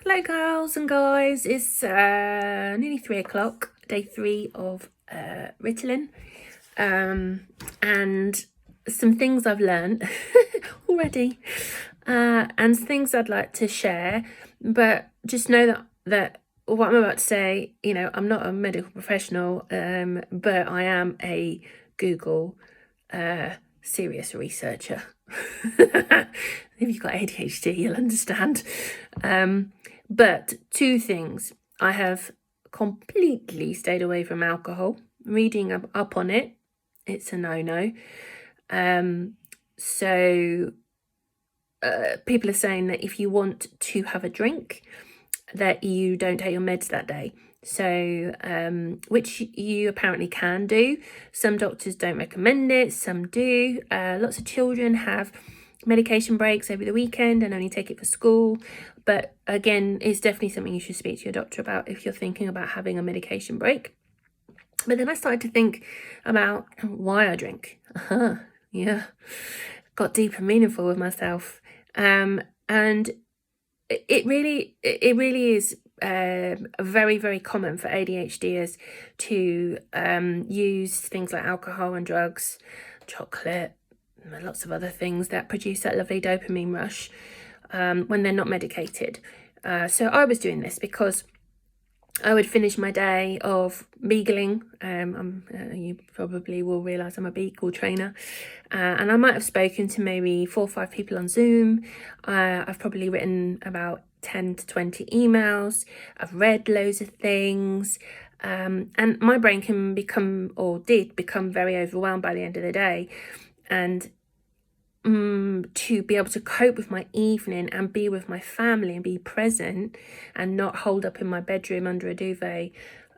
Hello girls and guys, it's nearly 3 o'clock, day 3 of Ritalin, and some things I've learned already, and things I'd like to share, but just know that what I'm about to say, I'm not a medical professional, but I am a Google serious researcher. If you've got ADHD, you'll understand. But two things. I have completely stayed away from alcohol. Reading up on it, it's a no-no. So people are saying that if you want to have a drink, that you don't take your meds that day. So, which you apparently can do. Some doctors don't recommend it, some do. Lots of children have medication breaks over the weekend and only take it for school. But again, it's definitely something you should speak to your doctor about if you're thinking about having a medication break. But then I started to think about why I drink. Yeah, got deep and meaningful with myself. And it really is very, very common for ADHDers to use things like alcohol and drugs, chocolate, and lots of other things that produce that lovely dopamine rush when they're not medicated. So I was doing this because I would finish my day of beagling. You probably will realise I'm a beagle trainer. And I might have spoken to maybe 4 or 5 people on Zoom. I've probably written about 10 to 20 emails. I've read loads of things. And my brain can become, or did become, very overwhelmed by the end of the day. And to be able to cope with my evening and be with my family and be present and not holed up in my bedroom under a duvet,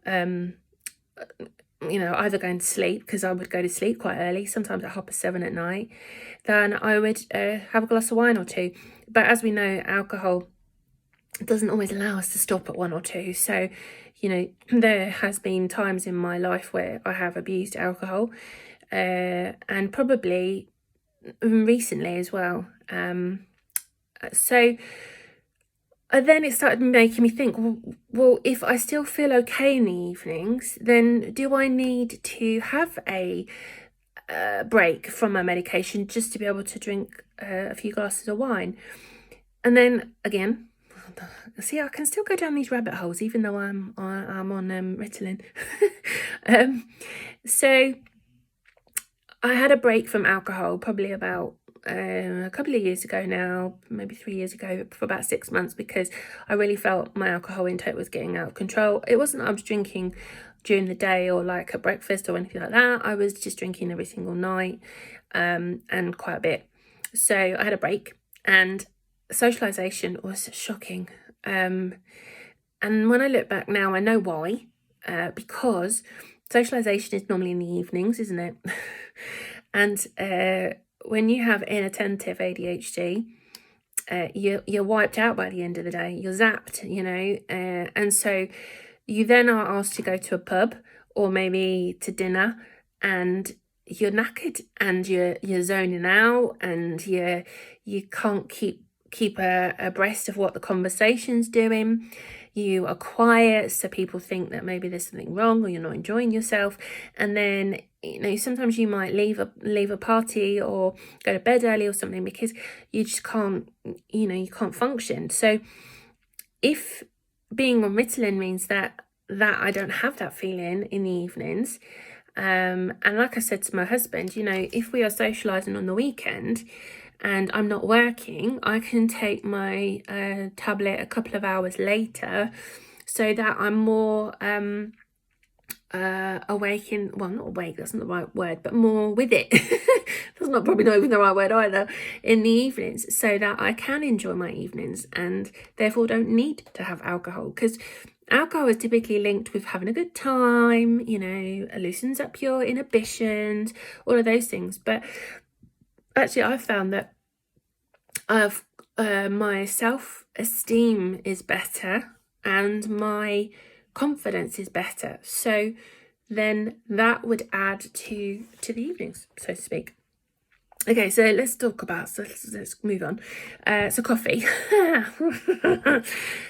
either going to sleep, because I would go to sleep quite early, sometimes at 7:30 at night, then I would have a glass of wine or two. But as we know, alcohol doesn't always allow us to stop at 1 or 2. So, there has been times in my life where I have abused alcohol, and probably recently as well. So then it started making me think, well, if I still feel okay in the evenings, then do I need to have a break from my medication just to be able to drink a few glasses of wine? And then again, see, I can still go down these rabbit holes even though I'm on Ritalin. So I had a break from alcohol probably about a couple of years ago now, maybe 3 years ago, for about 6 months, because I really felt my alcohol intake was getting out of control. It wasn't I was drinking during the day or like at breakfast or anything like that. I was just drinking every single night, and quite a bit. So I had a break, and socialization was shocking. And when I look back now, I know why, because socialization is normally in the evenings, isn't it? And when you have inattentive ADHD, you're wiped out by the end of the day. You're zapped, and so you then are asked to go to a pub or maybe to dinner, and you're knackered and you're zoning out, and you can't keep abreast of what the conversation's doing. You are quiet, so people think that maybe there's something wrong or you're not enjoying yourself. And then, sometimes you might leave a party or go to bed early or something because you just can't, you can't function. So if being on Ritalin means that I don't have that feeling in the evenings, and like I said to my husband, if we are socializing on the weekend and I'm not working, I can take my tablet a couple of hours later so that I'm more awake not awake, that's not the right word, but more with it. That's probably not even the right word either, in the evenings, so that I can enjoy my evenings and therefore don't need to have alcohol, because alcohol is typically linked with having a good time, it loosens up your inhibitions, all of those things. But actually I've found that my self-esteem is better and my confidence is better. So then that would add to the evenings, so to speak. Okay, so let's let's move on. So coffee.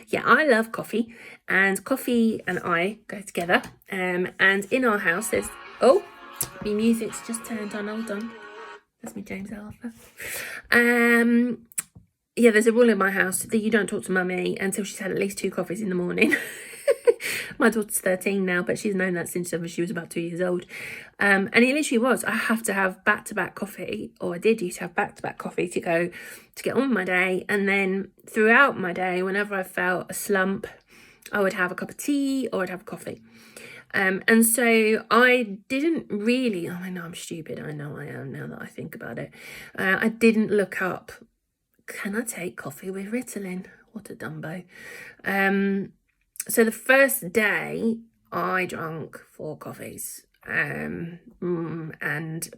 Yeah, I love coffee, and coffee and I go together. And in our house, there's my music's just turned on. Hold on, that's me, James Arthur. Yeah, there's a rule in my house that you don't talk to mummy until she's had at least 2 coffees in the morning. My daughter's 13 now, but she's known that since she was about 2 years old. And it literally was, I have to have back-to-back coffee, or I did used to have back-to-back coffee to get on with my day. And then throughout my day, whenever I felt a slump, I would have a cup of tea or I'd have coffee. And so I didn't really, I know I'm stupid, I know I am now that I think about it. I didn't look up, can I take coffee with Ritalin? What a dumbo. So the first day I drank 4 coffees, and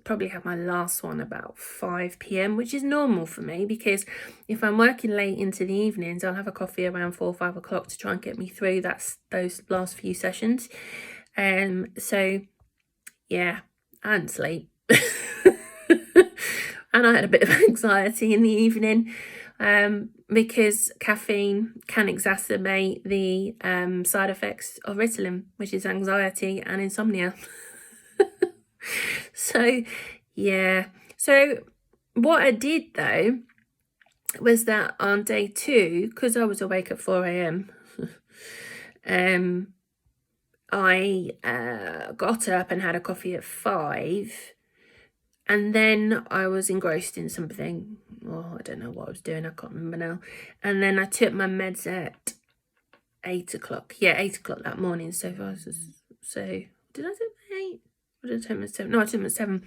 probably had my last one about 5 p.m, which is normal for me, because if I'm working late into the evenings, I'll have a coffee around 4 or 5 o'clock to try and get me through those last few sessions. So yeah, I didn't sleep. And I had a bit of anxiety in the evening, because caffeine can exacerbate the side effects of Ritalin, which is anxiety and insomnia. So yeah, so what I did though was that on day 2, because I was awake at 4 a.m, I got up and had a coffee at 5. And then I was engrossed in something. Oh, I don't know what I was doing. I can't remember now. And then I took my meds at 8 o'clock. Yeah, 8 o'clock that morning. So did I take 8? Or did I take them at 7? No, I took them at 7.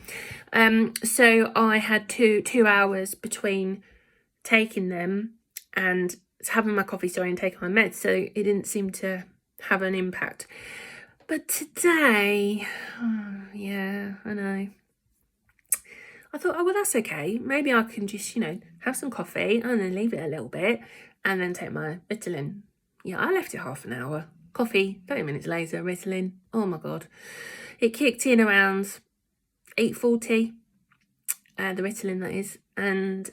So I had two hours between taking them and having my coffee, and taking my meds. So it didn't seem to have an impact. But today, yeah, I know. I thought, oh, well, that's okay. Maybe I can just, have some coffee and then leave it a little bit and then take my Ritalin. Yeah, I left it half an hour. Coffee, 30 minutes later, Ritalin. Oh, my God. It kicked in around 8:40, the Ritalin, that is. And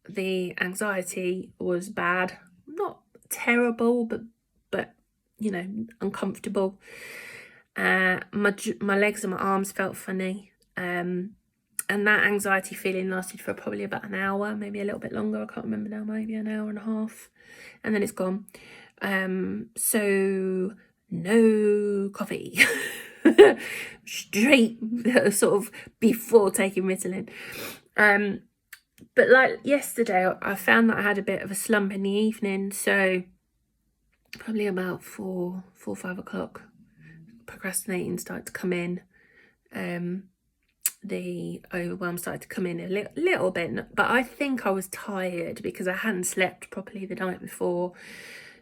the anxiety was bad. Not terrible, but uncomfortable. My legs and my arms felt funny. And that anxiety feeling lasted for probably about an hour, maybe a little bit longer. I can't remember now, maybe an hour and a half. And then it's gone. So no coffee. Straight sort of before taking Ritalin. But like yesterday, I found that I had a bit of a slump in the evening. So probably about 4 or 5 o'clock, procrastinating started to come in. The overwhelm started to come in a little bit, but I think I was tired because I hadn't slept properly the night before,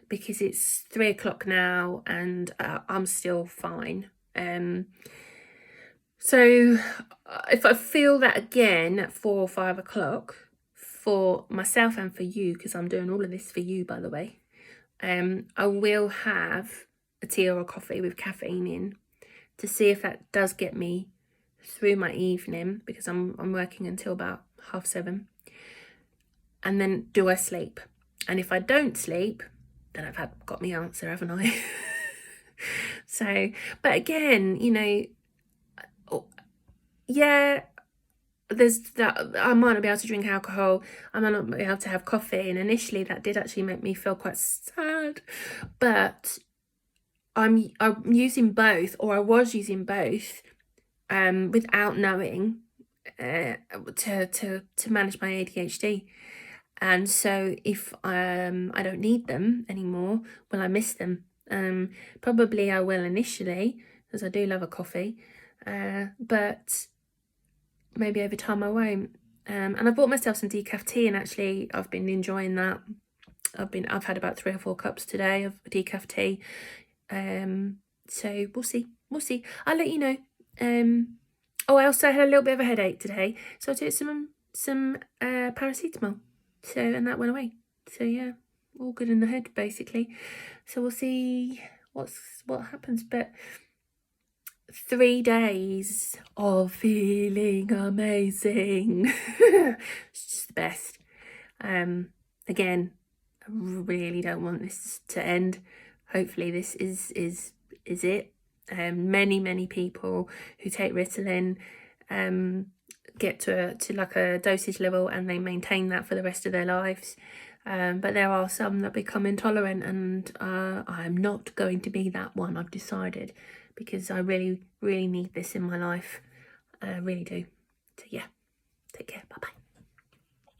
because it's 3 o'clock now and I'm still fine. So if I feel that again at 4 or 5 o'clock, for myself and for you, because I'm doing all of this for you, by the way, I will have a tea or a coffee with caffeine in to see if that does get me through my evening, because I'm working until about 7:30. And then do I sleep? And if I don't sleep, then I've got my answer, haven't I? So, but again, yeah, there's that. I might not be able to drink alcohol, I might not be able to have coffee, and initially that did actually make me feel quite sad, but I'm using both, or I was using both, without knowing, to manage my ADHD. And so if I don't need them anymore, will I miss them? Probably I will initially, because I do love a coffee, but maybe over time I won't. And I bought myself some decaf tea, and actually I've been enjoying that. I've had about 3 or 4 cups today of decaf tea. So we'll see. I'll let you know. I also had a little bit of a headache today, so I took some paracetamol. So, and that went away. So yeah, all good in the head basically. So we'll see what happens. But 3 days of feeling amazing. It's just the best. Again, I really don't want this to end. Hopefully this is it. Many people who take Ritalin get to like a dosage level and they maintain that for the rest of their lives. But there are some that become intolerant, and I'm not going to be that one, I've decided, because I really need this in my life. I really do. So yeah, take care. Bye bye.